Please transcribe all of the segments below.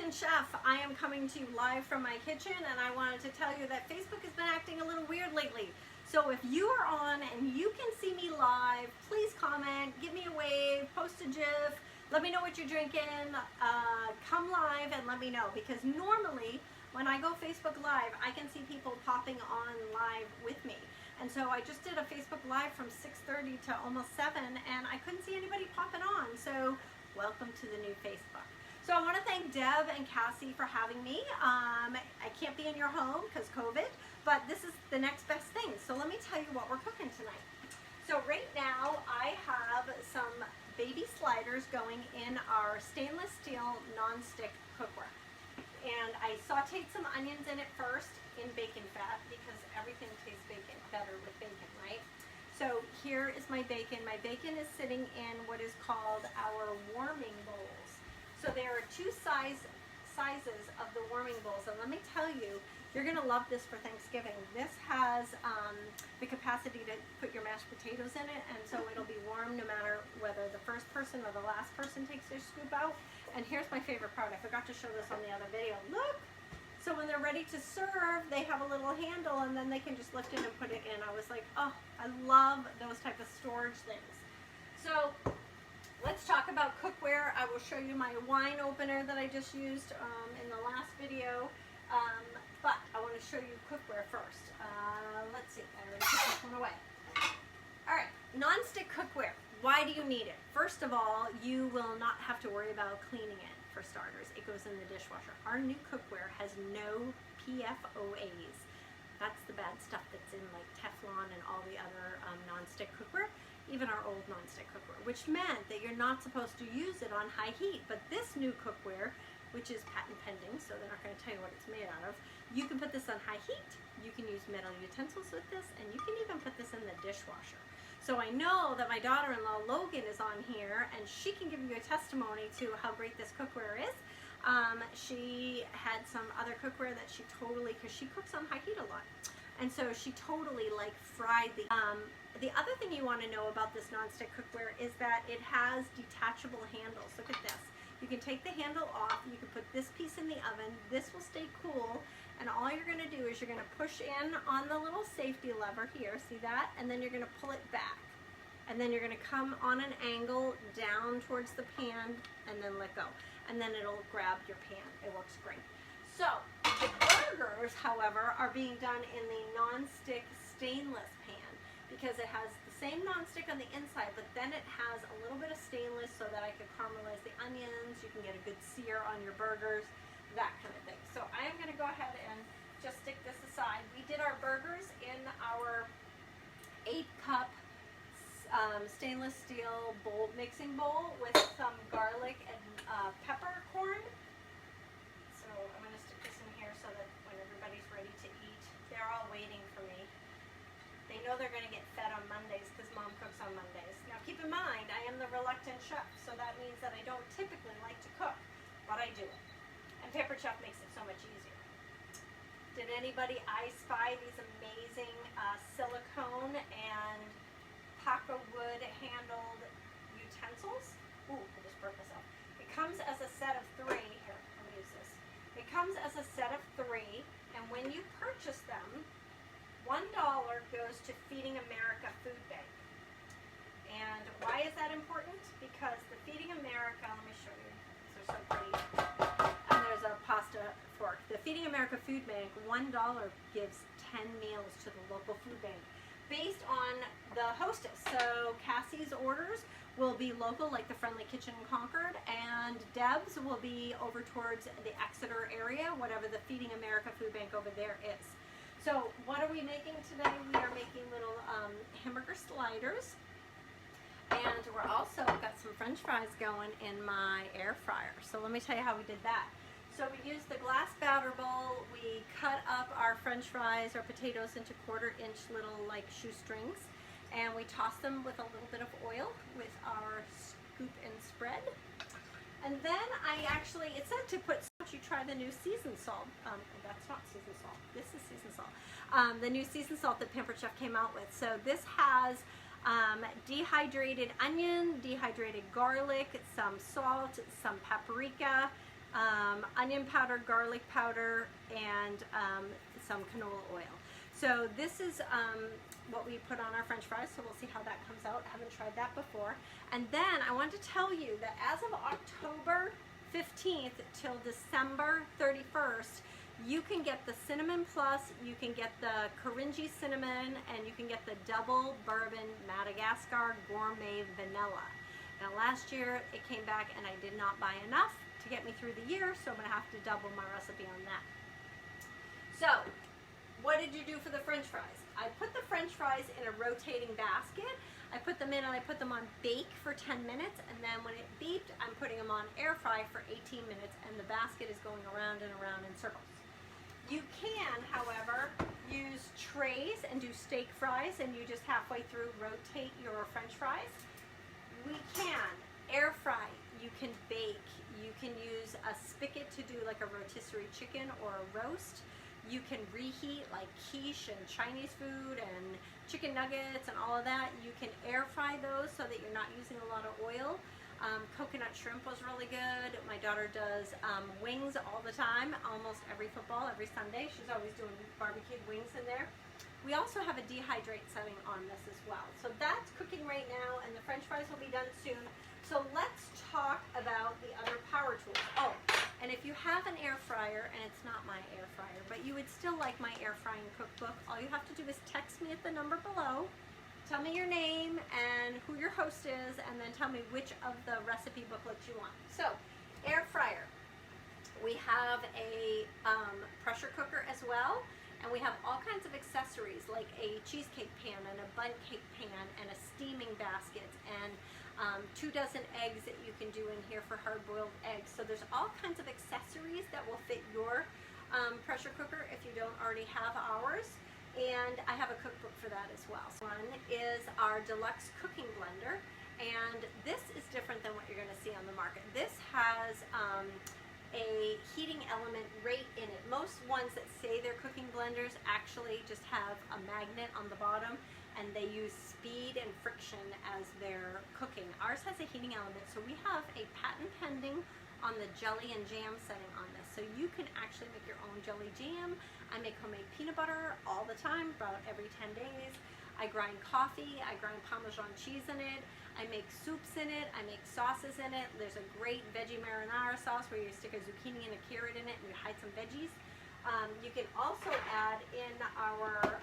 Reluctant Chef. I am coming to you live from my kitchen, and I wanted to tell you that Facebook has been acting a little weird lately. So if you are on and you can see me live, please comment, give me a wave, post a GIF, let me know what you're drinking, come live and let me know, because normally when I go Facebook Live, I can see people popping on live with me. And so I just did a Facebook Live from 6:30 to almost 7, and I couldn't see anybody popping on. So welcome to the new Facebook. So I want to thank Deb and Cassie for having me. I can't be in your home because COVID, but this is the next best thing. So let me tell you what we're cooking tonight. So right now I have some baby sliders going in our stainless steel non-stick cookware. And I sauteed some onions in it first in bacon fat because everything tastes better with bacon, right? So here is my bacon. My bacon is sitting in what is called our warming bowls. So there are two sizes of the warming bowls, and let me tell you, you're gonna love this for Thanksgiving. This has the capacity to put your mashed potatoes in it, and so it'll be warm no matter whether the first person or the last person takes their scoop out. And here's my favorite part. I forgot to show this on the other video. Look! So when they're ready to serve, they have a little handle, and then they can just lift it and put it in. I was like, oh, I love those type of storage things. So let's talk about cookware. I will show you my wine opener that I just used in the last video. But I want to show you cookware first. Let's see, I already put this one away. All right, non-stick cookware. Why do you need it? First of all, you will not have to worry about cleaning it, for starters. It goes in the dishwasher. Our new cookware has no PFOAs. That's the bad stuff that's in like Teflon and all the other non-stick cookware, even our old non-stick cookware, which meant that you're not supposed to use it on high heat. But this new cookware, which is patent pending, so they're not going to tell you what it's made out of, you can put this on high heat, you can use metal utensils with this, and you can even put this in the dishwasher. So I know that my daughter-in-law Logan is on here, and she can give you a testimony to how great this cookware is. She had some other cookware that she totally, because she cooks on high heat a lot, and so she totally like fried the other thing you want to know about this non-stick cookware is that it has detachable handles. Look at this. You can take the handle off, you can put this piece in the oven, this will stay cool, and all you're going to do is you're going to push in on the little safety lever here, see that? And then you're going to pull it back. And then you're going to come on an angle down towards the pan and then let go. And then it'll grab your pan. It works great. So, the burgers, however, are being done in the non-stick stainless pan because it has the same non-stick on the inside, but then it has a little bit of stainless so that I could caramelize the onions, you can get a good sear on your burgers, that kind of thing. So I am going to go ahead and just stick this aside. We did our burgers in our 8-cup stainless steel bowl, mixing bowl with some garlic and peppercorn. So I'm going to stick this in here so that when everybody's ready to eat, they're all waiting for me. They know they're going to get fed on Mondays because Mom cooks on Mondays. Now keep in mind, I am the reluctant chef, so that means that I don't typically like to cook, but I do it. And Pampered Chef makes it so much easier. Did anybody spy these amazing silicone and Paca wood handled utensils? Ooh, I just broke this up. It comes as a set of 3. Here, let me use this. It comes as a set of 3, and when you purchase them, $1 goes to Feeding America Food Bank. And why is that important? Because the Feeding America, let me show you, these are so pretty. And there's a pasta fork. The Feeding America Food Bank, $1 gives 10 meals to the local food bank based on the hostess. So Cassie's orders will be local, like the Friendly Kitchen in Concord, and Deb's will be over towards the Exeter area, whatever the Feeding America Food Bank over there is. So what are we making today? We are making little hamburger sliders, and we're also got some French fries going in my air fryer. So let me tell you how we did that. So we used the glass batter bowl. We cut up our French fries or potatoes into 1/4-inch little like shoestrings, and we tossed them with a little bit of oil with our scoop and spread. And then it said to put salt. You try the new seasoned salt. That's not seasoned salt. This is seasoned salt. The new seasoned salt that Pampered Chef came out with. So this has dehydrated onion, dehydrated garlic, some salt, some paprika, onion powder, garlic powder, and some canola oil. So this is what we put on our French fries, so we'll see how that comes out. I haven't tried that before. And then I want to tell you that as of October 15th till December 31st, you can get the Cinnamon Plus, you can get the Korinji Cinnamon, and you can get the Double Bourbon Madagascar Gourmet Vanilla. Now last year it came back and I did not buy enough to get me through the year, so I'm going to have to double my recipe on that. So, what did you do for the French fries? I put the French fries in a rotating basket. I put them in and I put them on bake for 10 minutes, and then when it beeped, I'm putting them on air fry for 18 minutes, and the basket is going around and around in circles. You can, however, use trays and do steak fries, and you just halfway through rotate your French fries. We can air fry, you can bake, you can use a spigot to do like a rotisserie chicken or a roast. You can reheat like quiche and Chinese food and chicken nuggets and all of that. You can air fry those so that you're not using a lot of oil. Coconut shrimp was really good. My daughter does wings all the time, almost every football, every Sunday. She's always doing barbecued wings in there. We also have a dehydrate setting on this as well. So that's cooking right now, and the French fries will be done soon. So let's talk about the other power tools. Oh, and if you have an air fryer, and it's not my air fryer, but you would still like my air frying cookbook, all you have to do is text me at the number below, tell me your name and who your host is, and then tell me which of the recipe booklets you want. So, air fryer. We have a pressure cooker as well, and we have all kinds of accessories like a cheesecake pan and a bundt cake pan and a steaming basket and 2 dozen eggs that you can do in here for hard-boiled eggs. So there's all kinds of accessories that will fit your pressure cooker if you don't already have ours. And I have a cookbook for that as well. One is our deluxe cooking blender, and this is different than what you're going to see on the market. This has a heating element right in it. Most ones that say they're cooking blenders actually just have a magnet on the bottom, and they use speed and friction as they're cooking. Ours has a heating element, so we have a patent pending on the jelly and jam setting on this. So you can actually make your own jelly jam. I make homemade peanut butter all the time, about every 10 days. I grind coffee, I grind Parmesan cheese in it, I make soups in it, I make sauces in it. There's a great veggie marinara sauce where you stick a zucchini and a carrot in it and you hide some veggies. You can also add in our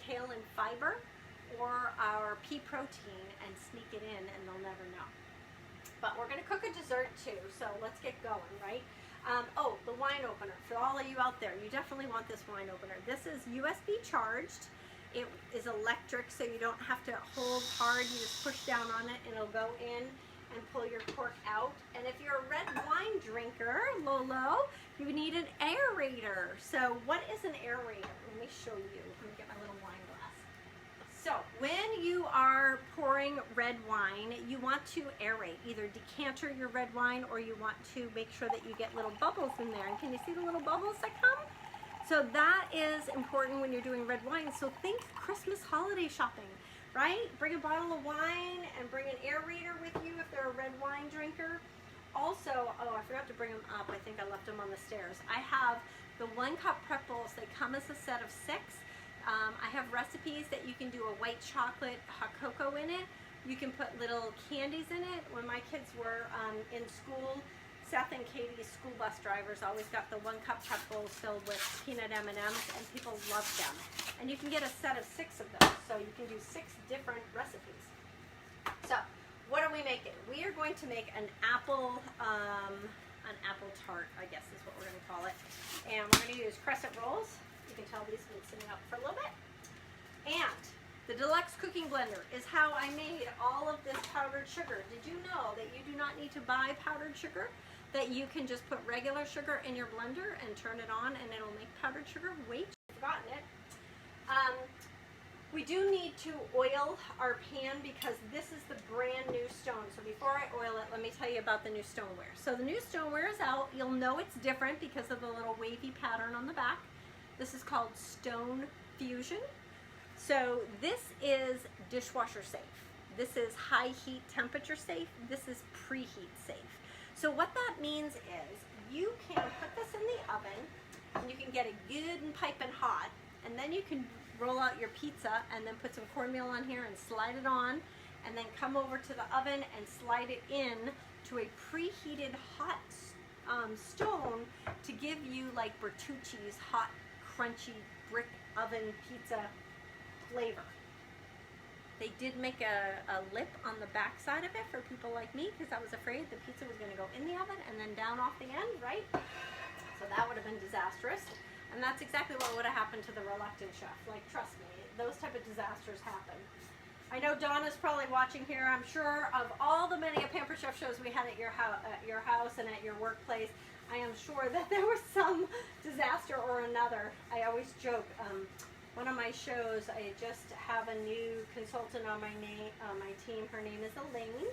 kale and fiber or our pea protein and sneak it in, and they'll never know. But we're going to cook a dessert too, so let's get going, right? Oh, the wine opener. For all of you out there, you definitely want this wine opener. This is USB charged. It is electric, so you don't have to hold hard. You just push down on it and it'll go in and pull your cork out. And if you're a red wine drinker, Lolo, you need an aerator. So what is an aerator? Let me show you. Let me get my little wine glass. So when you are pouring red wine, you want to aerate. Either decanter your red wine or you want to make sure that you get little bubbles in there. And can you see the little bubbles that come? So that is important when you're doing red wine. So think Christmas holiday shopping, right? Bring a bottle of wine and bring an aerator with you if they're a red wine drinker. Also, oh, I forgot to bring them up. I think I left them on the stairs. I have the 1 cup prep bowls. They come as a set of 6. I have recipes that you can do a white chocolate hot cocoa in it. You can put little candies in it. When my kids were in school, Seth and Katie's school bus drivers always got the 1 cup prep bowls filled with peanut M&Ms, and people loved them. And you can get a set of 6 of those, so you can do 6 different recipes. So, what are we making? We are going to make an apple tart, I guess is what we're going to call it. And we're going to use crescent rolls. You can tell these have been sitting up for a little bit. And the deluxe cooking blender is how I made all of this powdered sugar. Did you know that you do not need to buy powdered sugar? That you can just put regular sugar in your blender and turn it on and it'll make powdered sugar? Wait, I've forgotten it. We do need to oil our pan because this is the brand new stone. So before I oil it, let me tell you about the new Stoneware. So the new Stoneware is out. You'll know it's different because of the little wavy pattern on the back. This is called Stone Fusion. So this is dishwasher safe. This is high heat temperature safe. This is preheat safe. So what that means is you can put this in the oven and you can get it good and piping hot, and then you can roll out your pizza and then put some cornmeal on here and slide it on, and then come over to the oven and slide it in to a preheated hot stone to give you like Bertucci's hot, crunchy brick oven pizza flavor. They did make a lip on the back side of it for people like me, because I was afraid the pizza was going to go in the oven and then down off the end, right? So that would have been disastrous. And that's exactly what would have happened to the reluctant chef. Like, trust me, those type of disasters happen. I know Donna's probably watching here. I'm sure of all the many Pampered Chef shows we had at your house and at your workplace, I am sure that there was some disaster or another. I always joke, one of my shows, I just have a new consultant on my team. Her name is Elaine.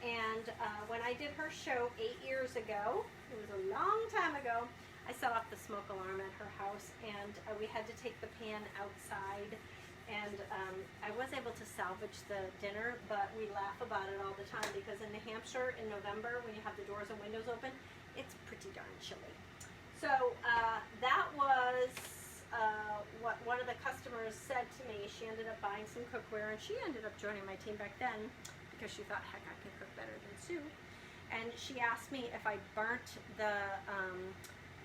And when I did her show 8 years ago, it was a long time ago, I set off the smoke alarm at her house, and we had to take the pan outside, and I was able to salvage the dinner, but we laugh about it all the time because in New Hampshire in November, when you have the doors and windows open, it's pretty darn chilly. So that was what one of the customers said to me. She ended up buying some cookware, and she ended up joining my team back then because she thought, heck, I can cook better than Sue. And she asked me if I burnt the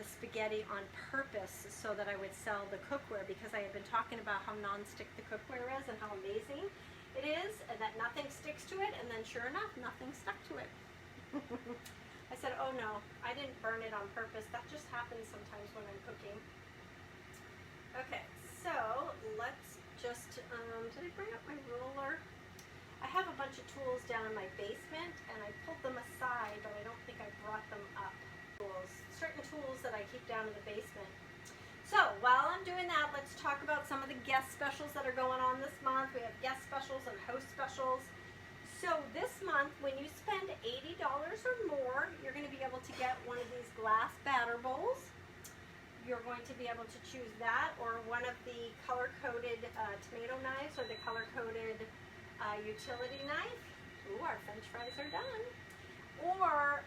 spaghetti on purpose so that I would sell the cookware, because I had been talking about how non-stick the cookware is and how amazing it is, and that nothing sticks to it, and then sure enough, nothing stuck to it. I said, oh no, I didn't burn it on purpose. That just happens sometimes when I'm cooking. Okay, so let's just, did I bring up my ruler? I have a bunch of tools down in my basement, and I pulled them aside, but I don't think I brought them up. Certain tools that I keep down in the basement. So while I'm doing that, let's talk about some of the guest specials that are going on this month. We have guest specials and host specials. So this month, when you spend $80 or more, you're going to be able to get one of these glass batter bowls. You're going to be able to choose that, or one of the color-coded tomato knives, or the color-coded utility knife. Ooh, our French fries are done. Or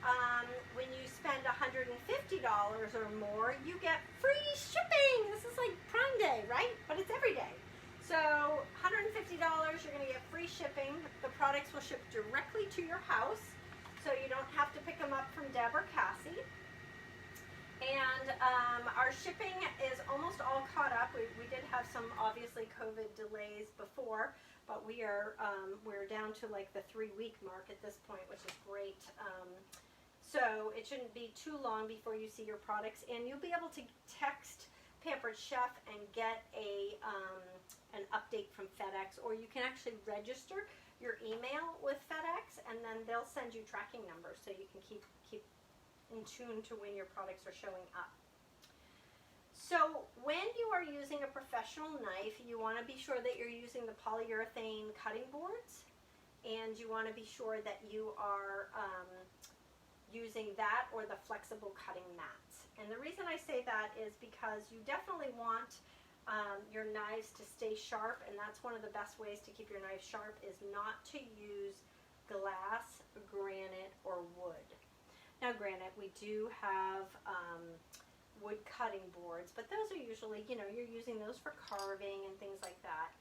when you spend $150 or more, you get free shipping. This is like Prime Day, right? But it's every day. So $150, you're going to get free shipping. The products will ship directly to your house, so you don't have to pick them up from Deb or Cassie. And our shipping is almost all caught up. We did have some, obviously, COVID delays before, but we're down to like the 3-week mark at this point, which is great. So it shouldn't be too long before you see your products, and you'll be able to text Pampered Chef and get an update from FedEx, or you can actually register your email with FedEx, and then they'll send you tracking numbers so you can keep in tune to when your products are showing up. So when you are using a professional knife, you want to be sure that you're using the polyurethane cutting boards, and you want to be sure that you are using that or the flexible cutting mats. And the reason I say that is because you definitely want your knives to stay sharp, and that's one of the best ways to keep your knife sharp is not to use glass, granite, or wood. Now granted, we do have wood cutting boards, but those are usually, you're using those for carving and things like that.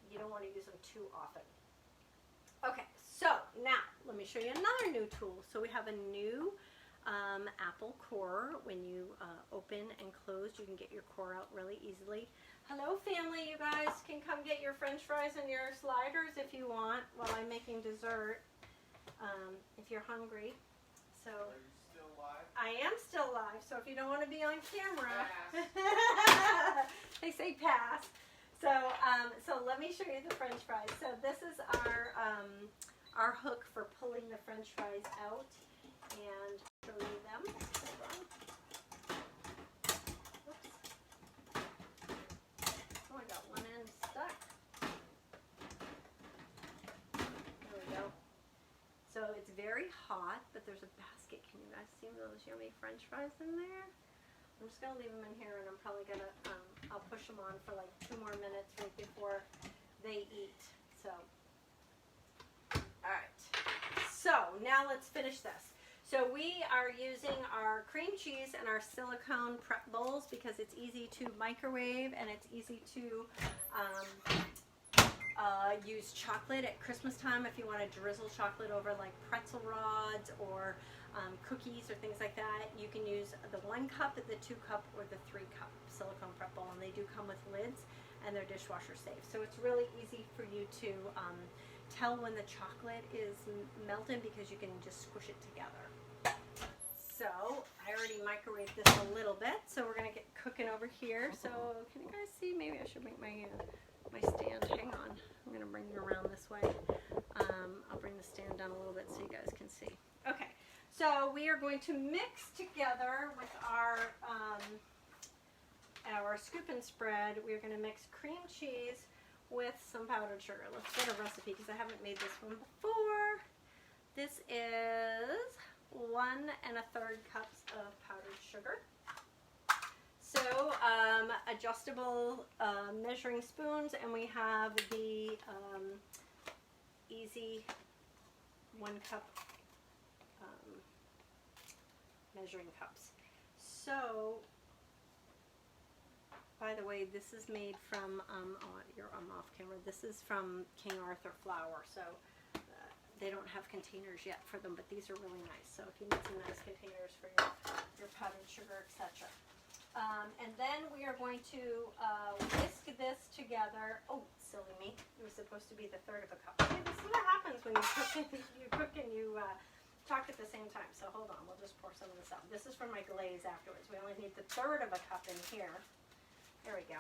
You don't want to use them too often. Okay, so now let me show you another new tool. So we have a new apple core. When you open and close, you can get your core out really easily. Hello family, you guys can come get your French fries and your sliders if you want while I'm making dessert, if you're hungry. So are you still live? I am still live, so if you don't want to be on camera, they say pass. So so let me show you the French fries. So this is our hook for pulling the French fries out, and show you them. Oops. Oh, I got one end stuck. There we go. So it's very hot, but there's a basket. Can you guys see those yummy French fries in there? I'm just gonna leave them in here, and I'm probably gonna, I'll push them on for like 2 more minutes right before they eat. So, all right. So now let's finish this. So we are using our cream cheese and our silicone prep bowls because it's easy to microwave and it's easy to use chocolate at Christmas time if you want to drizzle chocolate over like pretzel rods or cookies or things like that. You can use the 1 cup, the 2 cup, or the 3 cup silicone prep bowl, and they do come with lids and they're dishwasher safe. So it's really easy for you to tell when the chocolate is melted because you can just squish it together. So I already microwaved this a little bit, so we're gonna get cooking over here. So can you guys see? Maybe I should make my stand. Hang on, I'm gonna bring you around this way. I'll bring the stand down a little bit so you guys can see. Okay, so we are going to mix together with our scoop and spread. We're gonna mix cream cheese with some powdered sugar. Let's get a recipe because I haven't made this one before. This is 1 1/3 cups of powdered sugar. So adjustable measuring spoons, and we have the easy 1 cup measuring cups. So, by the way, this is made from, I'm off camera, this is from King Arthur flour, so they don't have containers yet for them, but these are really nice. So if you need some nice containers for your powdered sugar, etc. And then we are going to whisk this together. Oh, silly me. It was supposed to be the 1/3 of a cup. Okay, this is what happens when you cook and you talk at the same time. So hold on, we'll just pour some of this out. This is for my glaze afterwards. We only need the 1/3 of a cup in here. There we go.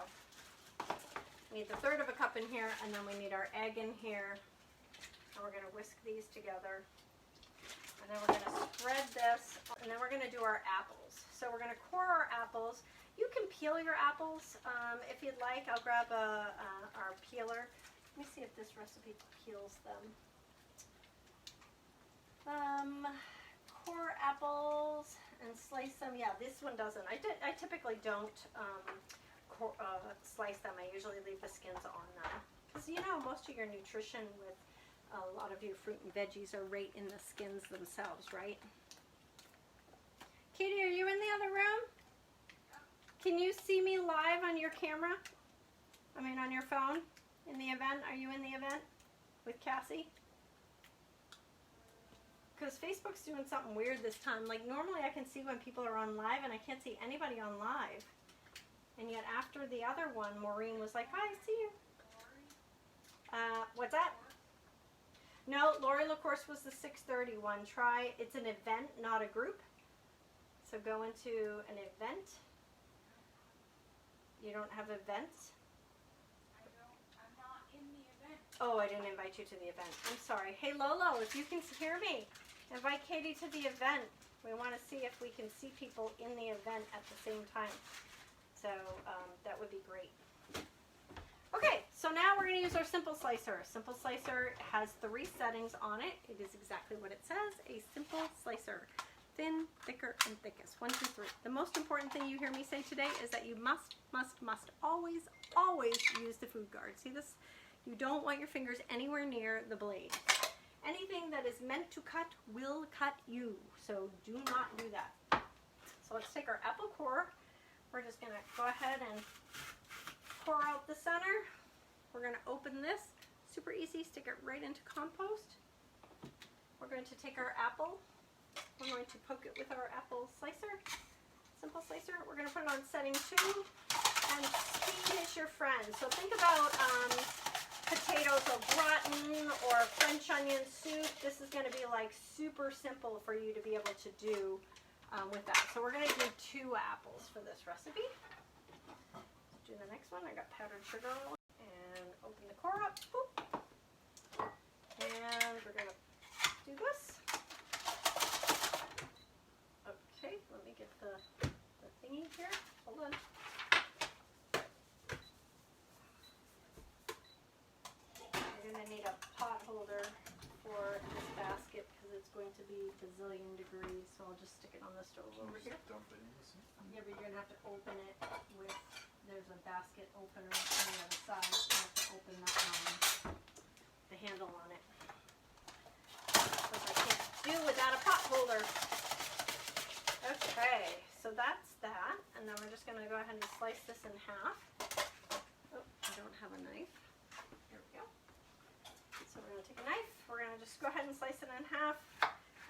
We need the 1/3 of a cup in here, and then we need our egg in here. And we're going to whisk these together. And then we're going to spread this. And then we're going to do our apples. So we're going to core our apples. You can peel your apples if you'd like. I'll grab our peeler. Let me see if this recipe peels them. Core apples and slice them. Yeah, this one doesn't. I typically don't slice them. I usually leave the skins on them. Because you know, most of your nutrition with a lot of your fruit and veggies are right in the skins themselves, right? Katie, are you in the other room? Can you see me live on your camera? I mean on your phone in the event? Are you in the event with Cassie? Because Facebook's doing something weird this time. Like normally I can see when people are on live and I can't see anybody on live. And yet after the other one, Maureen was like, hi, I see you. What's that? No, Lori LaCourse was the 6:30 one. Try, it's an event, not a group. So go into an event. You don't have events? I'm not in the event. Oh, I didn't invite you to the event. I'm sorry. Hey, Lolo, if you can hear me, invite Katie to the event. We want to see if we can see people in the event at the same time. So that would be great. Okay, so now we're going to use our Simple Slicer. Simple Slicer has 3 settings on it. It is exactly what it says, a Simple Slicer. Thin, thicker, and thickest. 1, 2, 3. The most important thing you hear me say today is that you must always use the food guard. See this? You don't want your fingers anywhere near the blade. Anything that is meant to cut will cut you. So do not do that. So let's take our apple core. We're just going to go ahead and pour out the center. We're going to open this. Super easy. Stick it right into compost. We're going to take our apple. We're going to poke it with our apple slicer. Simple Slicer. We're going to put it on setting 2. And speed is your friend. So think about potatoes au gratin or French onion soup. This is going to be like super simple for you to be able to do with that. So we're going to do 2 apples for this recipe. Do the next one. I got powdered sugar on. And open the core up. Boop. And we're going to do this. Okay, let me get the thingy here. Hold on. You're going to need a pot holder for this basket because it's going to be bazillion degrees. So I'll just stick it on the stove over here. Dump it in the sink. Yeah, but you're going to have to open it with, there's a basket opener on the other side. You have to open the handle on it. Which I can't do without a pot holder. so that's that. And then we're just going to go ahead and slice this in half. Oh, I don't have a knife. There we go. So we're going to take a knife. We're going to just go ahead and slice it in half.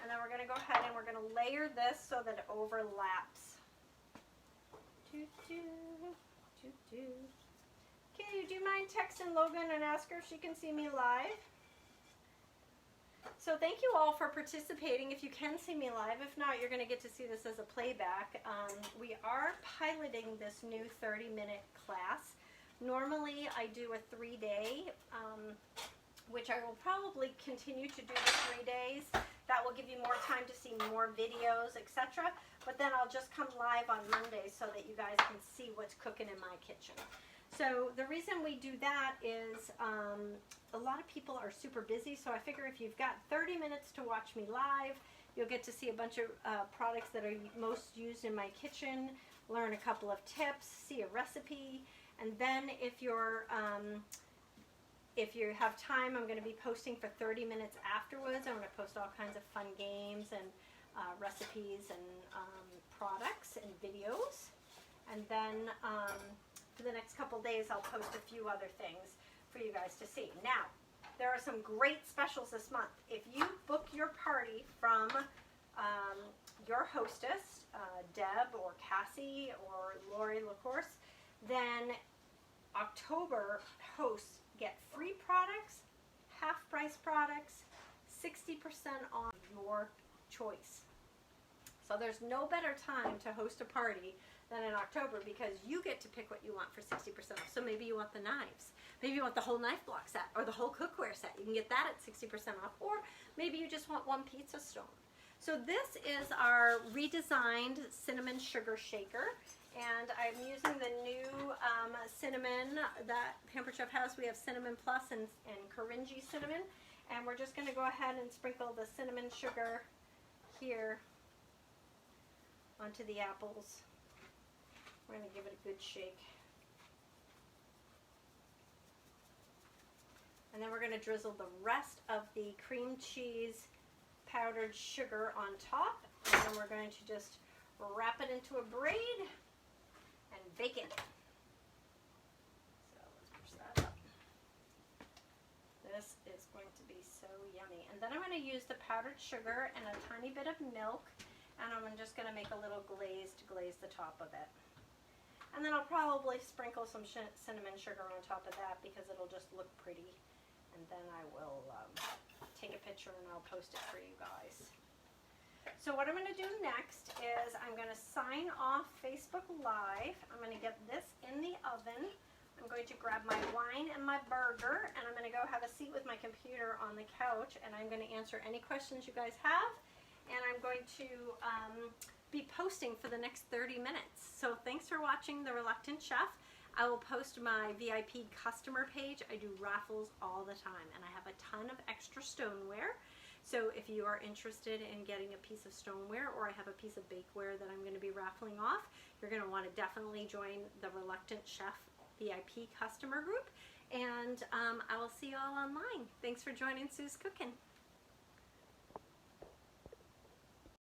And then we're going to go ahead and we're going to layer this so that it overlaps. Okay, do you mind texting Logan and ask her if she can see me live? So thank you all for participating if you can see me live. If not, you're going to get to see this as a playback. We are piloting this new 30-minute class. Normally I do a 3-day, which I will probably continue to do the 3 days. That will give you more time to see more videos, etc. But then I'll just come live on Monday so that you guys can see what's cooking in my kitchen. So the reason we do that is a lot of people are super busy, so I figure if you've got 30 minutes to watch me live, you'll get to see a bunch of products that are most used in my kitchen, learn a couple of tips, see a recipe, and then if you have time, I'm going to be posting for 30 minutes afterwards. I'm going to post all kinds of fun games and recipes and products and videos. And then for the next couple days, I'll post a few other things for you guys to see. Now, there are some great specials this month. If you book your party from your hostess, Deb or Cassie or Lori LaCourse, then October hosts get free products, half price products, 60% off your choice. So there's no better time to host a party than in October because you get to pick what you want for 60% off. So maybe you want the knives. Maybe you want the whole knife block set or the whole cookware set. You can get that at 60% off. Or maybe you just want one pizza stone. So this is our redesigned cinnamon sugar shaker. And I'm using the new cinnamon that Pampered Chef has. We have Cinnamon Plus and Korinji cinnamon. And we're just going to go ahead and sprinkle the cinnamon sugar here onto the apples. We're going to give it a good shake. And then we're going to drizzle the rest of the cream cheese powdered sugar on top. And then we're going to just wrap it into a braid and bake it. So let's push that up. This is going to be so yummy. And then I'm going to use the powdered sugar and a tiny bit of milk. And I'm just going to make a little glaze to glaze the top of it. And then I'll probably sprinkle some cinnamon sugar on top of that because it'll just look pretty. And then I will take a picture and I'll post it for you guys. So what I'm going to do next is I'm going to sign off Facebook Live. I'm going to get this in the oven. I'm going to grab my wine and my burger, and I'm going to go have a seat with my computer on the couch, and I'm going to answer any questions you guys have. And I'm going to be posting for the next 30 minutes. So thanks for watching The Reluctant Chef. I will post my VIP customer page. I do raffles all the time, and I have a ton of extra stoneware. So if you are interested in getting a piece of stoneware, or I have a piece of bakeware that I'm going to be raffling off, you're going to want to definitely join the Reluctant Chef VIP customer group. And I will see you all online. Thanks for joining Sue's Cooking.